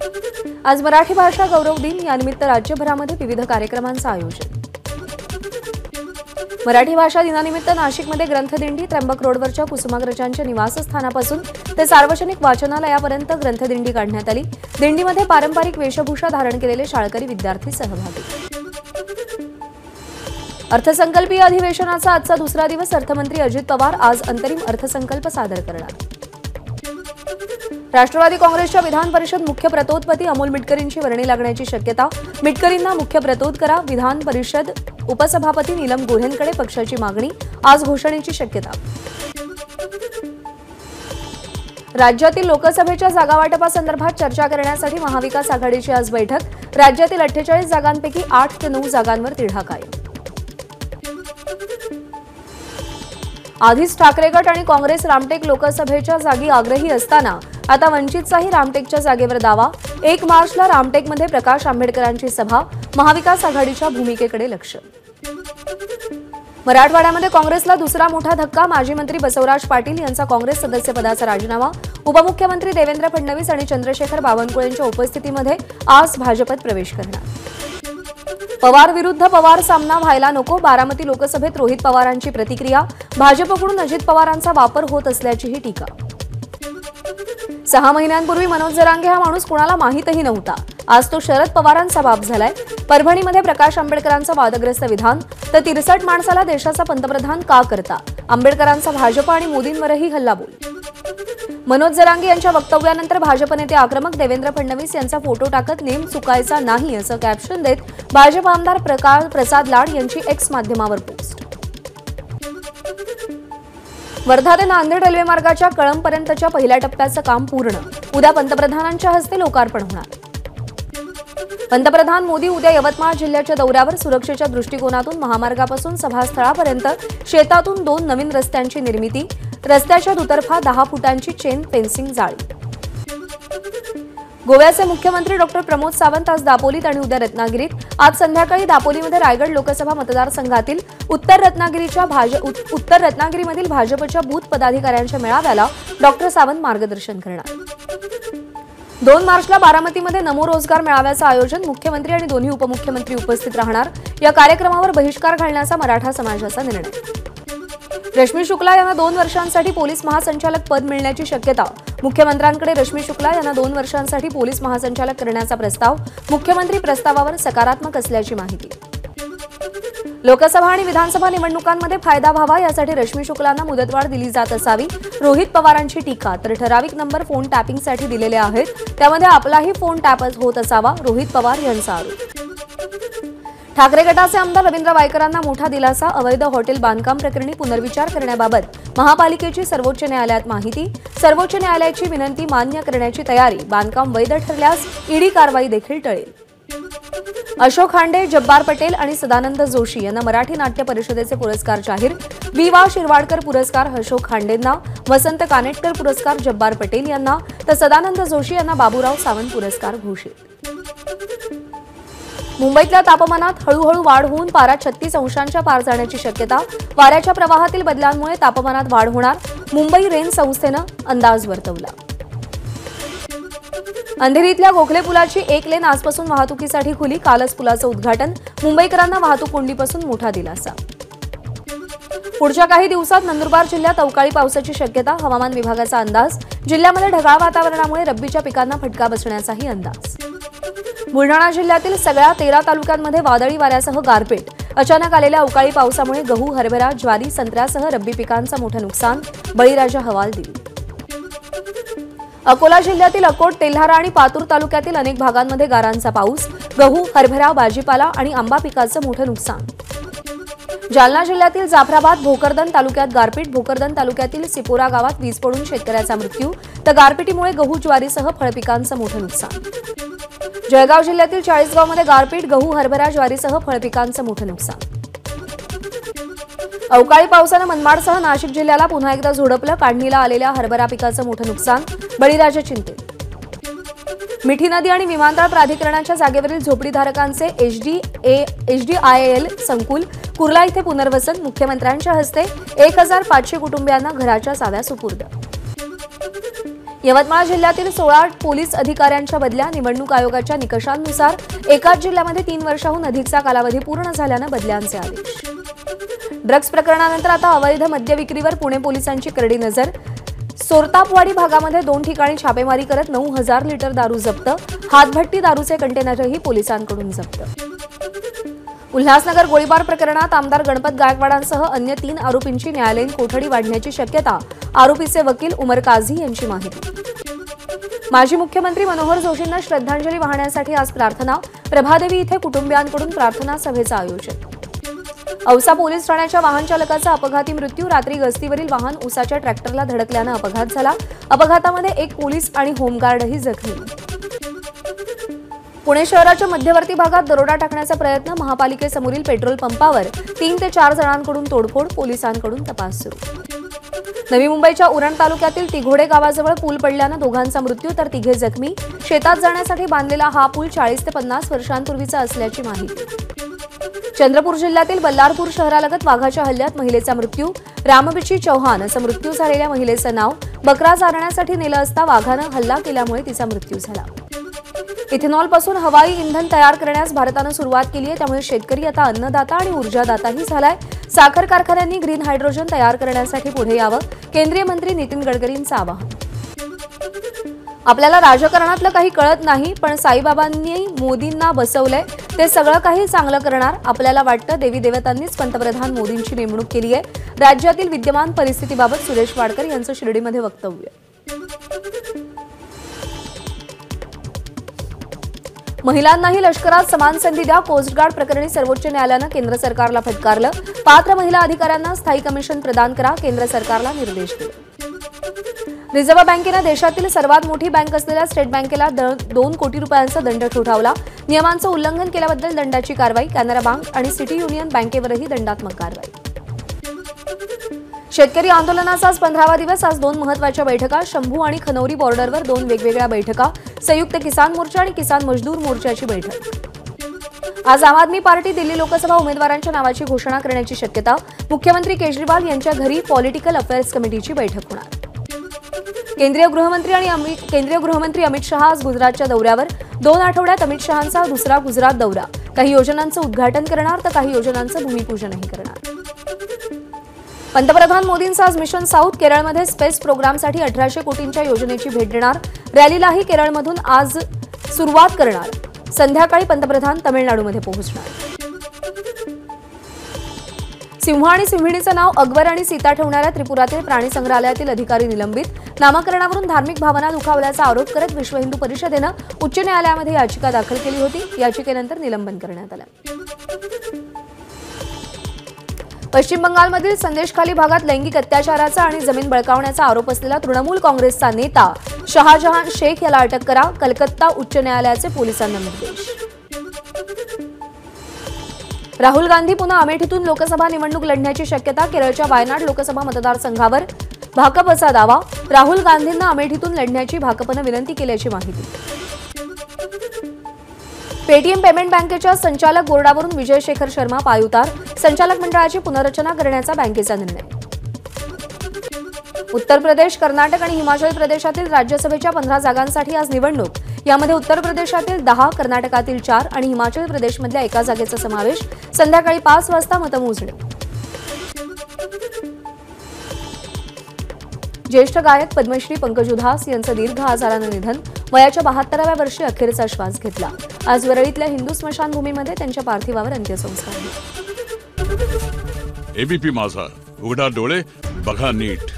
आज मराठी भाषा गौरव दिन यानिमित्त राज्यभरामध्ये विविध कार्यक्रमांचं आयोजन। मराठी भाषा दिनानिमित्त नाशिकमध्ये ग्रंथदिंडी त्र्यंबक रोडवरच्या कुसुमाग्रजांच्या निवासस्थानापासून ते सार्वजनिक वाचनालयापर्यंत ग्रंथदिंडी काढण्यात आली। दिंडीमध्ये पारंपरिक वेशभूषा धारण केलेले शाळकरी विद्यार्थी सहभागी। अर्थसंकल्पीय अधिवेशनाचा आजचा दुसरा दिवस। अर्थमंत्री अजित पवार आज अंतरिम अर्थसंकल्प सादर करणार। राष्ट्रवादी काँग्रेसच्या विधान परिषद मुख्य प्रतोदपदी अमोल मिटकरींची वर्णी लागण्याची शक्यता। मिटकरींना मुख्य प्रतोद करा, विधान परिषद उपसभापती नीलम गोऱ्हेंकडे पक्षाची मागणी। आज घोषणेची शक्यता। राज्यातील लोकसभेच्या जागावाटपासंदर्भात चर्चा करण्यासाठी महाविकास आघाडीची आज बैठक। राज्यातील 48 जागांपैकी 8 ते 9 जागांवर तिढा कायम। आधीच ठाकरे गट आणि काँग्रेस रामटेक लोकसभेच्या जागी आग्रही असताना आता वंचितचाही रामटेकच्या जागेवर दावा। 1 मार्चला रामटेकमध्ये प्रकाश आंबेडकरांची सभा। महाविकास आघाडीच्या भूमिकेकडे लक्ष। मराठवाड्यामध्ये काँग्रेसला दुसरा मोठा धक्का। माजी मंत्री बसवराज पाटील यांचा काँग्रेस सदस्यपदाचा राजीनामा। उपमुख्यमंत्री देवेंद्र फडणवीस आणि चंद्रशेखर बावनकुळेंच्या उपस्थितीमध्ये आज भाजपत प्रवेश करणार। पवार विरुद्ध पवार सामना व्हायला नको। बारामती लोकसभेत रोहित पवारांची प्रतिक्रिया। भाजपकडून अजित पवारांचा वापर होत असल्याचीही टीका। 6 महिन्यांपूर्वी मनोज जरांगे हा माणूस कुणाला माहीतही नव्हता। आज तो शरद पवारांचा बाप झालाय। परभणीमध्ये प्रकाश आंबेडकरांचं वादग्रस्त विधान। तर 63 माणसाला देशाचा पंतप्रधान का करता? आंबेडकरांचा भाजप आणि मोदींवरही हल्लाबोल। मनोज जरांगे यांच्या वक्तव्यानंतर भाजप नेते आक्रमक। देवेंद्र फडणवीस यांचा फोटो टाकत नेम चुकायचा नाही असं कॅप्शन देत भाजप आमदार प्रसाद लाड यांची एक्स माध्यमावर पोस्ट। वर्धा ते नांदेड रेल्वे मार्गाच्या कळंबपर्यंतच्या पहिल्या टप्प्याचं काम पूर्ण। उद्या पंतप्रधानांच्या हस्ते लोकार्पण होणार। पंतप्रधान मोदी उद्या यवतमाळ जिल्ह्याच्या दौऱ्यावर। सुरक्षेच्या दृष्टिकोनातून महामार्गापासून सभास्थळापर्यंत शेतातून 2 नवीन रस्त्यांची निर्मिती। रस्त्याच्या दुतर्फा 10 फुटांची चेन फेन्सिंग जाळी। गोव्याचे मुख्यमंत्री डॉ. प्रमोद सावंत आज दापोलीत आणि उद्या रत्नागिरीत। आज संध्याकाळी दापोलीमध्ये रायगड लोकसभा मतदारसंघातील उत्तर रत्नागिरीमधील भाजपच्या बूथ पदाधिकाऱ्यांच्या मेळाव्याला डॉ. सावंत मार्गदर्शन करणार। 2 मार्चला बारामतीमध्ये नमो रोजगार मेळाव्याचं आयोजन। मुख्यमंत्री आणि दोन्ही उपमुख्यमंत्री उपस्थित राहणार। या कार्यक्रमावर बहिष्कार घालण्याचा मराठा समाजाचा निर्णय। रश्मी शुक्ला यांना 2 वर्षांसाठी पोलीस महासंचालक पद मिळण्याची शक्यता। मुख्यमंत्र्यांकडे रश्मी शुक्ला यांना 2 वर्षांसाठी पोलीस महासंचालक करण्याचा प्रस्ताव। मुख्यमंत्री प्रस्तावावर सकारात्मक असल्याची माहिती। लोकसभा आणि विधानसभा निवडणुकांमध्ये फायदा व्हावा यासाठी रश्मी शुक्लांना मुदतवाढ दिली जात असावी। रोहित पवारांची टीका। तर ठराविक नंबर फोन टॅपिंगसाठी दिलेले आहेत, त्यामध्ये आपलाही फोन टॅप होत असावा, रोहित पवार यांचा आरोप। ठाकरे गटाचे आमदार रवींद्र वायकरांना मोठा दिलासा। अवैध हॉटेल बांधकाम प्रकरणी पुनर्विचार करण्याबाबत महापालिकेची सर्वोच्च न्यायालयात माहिती। सर्वोच्च न्यायालयाची विनंती मान्य करण्याची तयारी। बांधकाम वैध ठरल्यास ईडी कारवाई देखील टळेल। अशोक खांडे, जब्बार पटेल आणि सदानंद जोशी यांना मराठी नाट्य परिषदेचे पुरस्कार जाहीर। वी.वा. शिरवाडकर पुरस्कार अशोक खांडेंना। वसंत कानेटकर पुरस्कार जब्बार पटेल यांना। तर सदानंद जोशी यांना बाबूराव सावंत पुरस्कार घोषित। मुंबईतल्या तापमानात हळूहळू वाढ होऊन पारा 36 अंशांच्या पार जाण्याची शक्यता। वाऱ्याच्या प्रवाहातील बदलांमुळे तापमानात वाढ होणार। मुंबई रेन संस्थेनं अंदाज वर्तवला। अंधेरीतल्या गोखले पुलाची 1 लेन आजपासून वाहतुकीसाठी खुली। कालच पुलाचं उद्घाटन। मुंबईकरांना वाहतूक कोंडीपासून मोठा दिलासा। पुढच्या काही दिवसात नंदुरबार जिल्ह्यात अवकाळी पावसाची शक्यता। हवामान विभागाचा अंदाज। जिल्ह्यामध्ये ढगाळ वातावरणामुळे रब्बीच्या पिकांना फटका बसण्याचाही अंदाज। बुलढाणा जिल्ह्यातील सगळ्या 13 तालुक्यांमध्ये वादळी वाऱ्यासह गारपीट। अचानक आलेल्या अवकाळी पावसामुळे गहू, हरभरा, ज्वारी, संत्र्यासह रब्बी पिकांचं मोठं नुकसान। बळीराजा हवालदिल। अकोला जिल्ह्यातील अकोट, तेल्हारा आणि पातूर तालुक्यातील अनेक भागांमध्ये गारांचा पाऊस। गहू, हरभरा, भाजीपाला आणि आंबा पिकाचं मोठं नुकसान। जालना जिल्ह्यातील जाफराबाद, भोकरदन तालुक्यात गारपीट। भोकरदन तालुक्यातील सिपोरा गावात वीज पडून शेतकऱ्याचा मृत्यू। तर गारपिटीमुळे गहू, ज्वारीसह फळपिकांचं मोठं नुकसान। जळगाव जिल्ह्यातील 40गावमध्ये गारपीट। गहू, हरभरा, ज्वारीसह फळपिकांचं मोठं नुकसान। अवकाळी पावसानं मनमाडसह नाशिक जिल्ह्याला पुन्हा एकदा झोडपलं। काढणीला आलेल्या हरभरा पिकाचं मोठं नुकसान। बळीराजा चिंतेत। मिठी नदी आणि विमानतळ प्राधिकरणाच्या जागेवरील झोपडीधारकांचे एचडीआयएल संकुल कुर्ला इथे पुनर्वसन। मुख्यमंत्र्यांच्या हस्ते 1500 कुटुंबियांना घराच्या चाव्या सुपूर्द। यवतमाळ जिल्ह्यातील 16 पोलीस अधिकाऱ्यांच्या बदल्या निवडणूक आयोगाच्या निकषांनुसार एकाच जिल्ह्यामध्ये 3 वर्षांहून अधिकचा कालावधी पूर्ण झाल्यानं बदल्यांचे आदेश. ड्रग्ज प्रकरणानंतर आता अवैध मद्य विक्रीवर पुणे पोलिसांची करडी नजर. सोरतापवाडी भागामध्ये 2 ठिकाणी छापेमारी करत 9,000 लिटर दारू जप्त. हातभट्टी दारूचे कंटेनरही पोलिसांकडून जप्त. उल्हासनगर गोळीबार प्रकरणात आमदार गणपत गायकवाडांसह अन्य 3 आरोपींची न्यायालयीन कोठडी वाढण्याची शक्यता. आरोपीचे वकील उमर काझी यांची माहिती. माजी मुख्यमंत्री मनोहर जोशींना श्रद्धांजली वाहण्यासाठी आज प्रार्थना. प्रभादेवी इथे कुटुंबियांकडून प्रार्थना सभेचं आयोजन. औसा पोलीस ठाण्याच्या वाहन चालकाचा अपघाती मृत्यू. रात्री गस्तीवरील वाहन उसाच्या ट्रॅक्टरला धडकल्यानं अपघात झाला. अपघातामध्ये 1 पोलीस आणि होमगार्डही जखमी. पुणे शहराच्या मध्यवर्ती भागात दरोडा टाकण्याचा प्रयत्न. महापालिकेसमोरील पेट्रोल पंपावर 3 ते 4 जणांकडून तोडफोड. पोलिसांकडून तपास सुरू. नवी मुंबईच्या उरण तालुक्यातील तिघोडे गावाजवळ पूल पडल्यानं दोघांचा मृत्यू तर 3 जखमी. शेतात जाण्यासाठी बांधलेला हा पूल 40 ते 50 वर्षांपूर्वीचा असल्याची माहिती. चंद्रपूर जिल्ह्यातील बल्लारपूर शहरालगत वाघाच्या हल्ल्यात महिलेचा मृत्यू. रामबिची चौहान असं मृत्यू झालेल्या महिलेचं नाव. बकरा चारण्यासाठी नेलं असता वाघानं हल्ला केल्यामुळे तिचा मृत्यू झाला. इथेनॉलपासून हवाई इंधन तयार करण्यास भारतानं सुरुवात केली आहे. त्यामुळे शेतकरी आता अन्नदाता आणि ऊर्जादाताही झालाय. साखर कारखान्यांनी ग्रीन हायड्रोजन तयार करण्यासाठी पुढे यावं. केंद्रीय मंत्री नितीन गडकरींचं आवाहन. आपल्याला राजकारणातलं काही कळत नाही, पण साईबाबांनी मोदींना बसवलंय. ते सगळं काही चांगलं करणार. आपल्याला वाटतं देवी देवतांनीच पंतप्रधान मोदींची नेमणूक केली आहे. राज्यातील विद्यमान परिस्थितीबाबत सुरेश वाडकर यांचं शिर्डीमध्ये वक्तव्य. महिलांनाही लष्करात समान संधी द्या. कोस्टगार्ड प्रकरणी सर्वोच्च न्यायालयानं केंद्र सरकारला फटकारलं. पात्र महिला अधिकाऱ्यांना स्थायी कमिशन प्रदान करा. केंद्र सरकारला निर्देश दिले. रिझर्व्ह बँकेनं देशातील सर्वात मोठी बँक असलेल्या स्टेट बँकेला 2 कोटी रुपयांचा दंड ठोठावला. नियमांचं उल्लंघन केल्याबद्दल दंडाची कारवाई. कॅनरा बँक आणि सिटी युनियन बँकेवरही दंडात्मक कारवाई. शेतकरी आंदोलनाचा आज 15वा दिवस. आज 2 महत्त्वाच्या बैठका. शंभू आणि खनौरी बॉर्डरवर 2 वेगवेगळ्या बैठका. संयुक्त किसान मोर्चा आणि किसान मजदूर मोर्चाची बैठक. आज आम आदमी पार्टी दिल्ली लोकसभा उमेदवारांच्या नावाची घोषणा करण्याची शक्यता. मुख्यमंत्री केजरीवाल यांच्या घरी पॉलिटिकल अफेअर्स कमिटीची बैठक होणार. केंद्रीय गृहमंत्री अमित शहा आज गुजरातच्या दौऱ्यावर. 2 आठवड्यात अमित शहांचा दुसरा गुजरात दौरा. काही योजनांचं उद्घाटन करणार तर काही योजनांचं भूमिपूजनही करणार. पंतप्रधान मोदींचं आज मिशन साऊथ. केरळमध्ये स्पेस प्रोग्रामसाठी 1800 कोटींच्या योजनेची भेट देणार. रॅलीलाही केरळमधून आज सुरुवात करणार. संध्याकाळी पंतप्रधान तमिळनाडूमध्ये पोहोचणार. सिंह आणि सिंहिणीचं नाव अकबर आणि सीता ठेवणाऱ्या त्रिपुरातील प्राणी संग्रहालयातील अधिकारी निलंबित. नामकरणावरून धार्मिक भावना दुखावल्याचा आरोप करत विश्व हिंदू परिषदेनं उच्च न्यायालयामध्ये याचिका दाखल केली होती. याचिकेनंतर निलंबन करण्यात आलं. पश्चिम बंगालमधील संदेशखाली भागात लैंगिक अत्याचाराचा आणि जमीन बळकावण्याचा आरोप असलेला तृणमूल काँग्रेसचा नेता शहाजहान शेख याला अटक करा. कलकत्ता उच्च न्यायालयाचे पोलिसांना निर्देश. राहुल गांधी पुन्हा अमेठीतून लोकसभा निवडणूक लढण्याची शक्यता. केरळच्या वायनाड लोकसभा मतदारसंघावर भाकपचा दावा. राहुल गांधींना अमेठीतून लढण्याची भाकपनं विनंती केल्याची माहिती. पेटीएम पेमेंट बँकेच्या संचालक बोर्डावरून विजय शेखर शर्मा पायउतार. संचालक मंडळाची पुनर्रचना करण्याचा बँकेचा निर्णय. उत्तर प्रदेश, कर्नाटक आणि हिमाचल प्रदेशातील राज्यसभेच्या 15 जागांसाठी आज निवडणूक. यामध्ये उत्तर प्रदेशातील 10, कर्नाटकातील 4 आणि हिमाचल प्रदेशमधल्या 1 जागेचा समावेश. संध्याकाळी 5 वाजता मतमोजणी. ज्येष्ठ गायक पद्मश्री पंकज उधास यांचं दीर्घ आजारानं निधन. वयाच्या 72व्या वर्षी अखेरचा श्वास घेतला. आज वरळीतल्या हिंदू स्मशानभूमीमध्ये त्यांच्या पार्थिवावर अंत्यसंस्कार. एबीपी माझा, उघडा डोळे बघा नीट.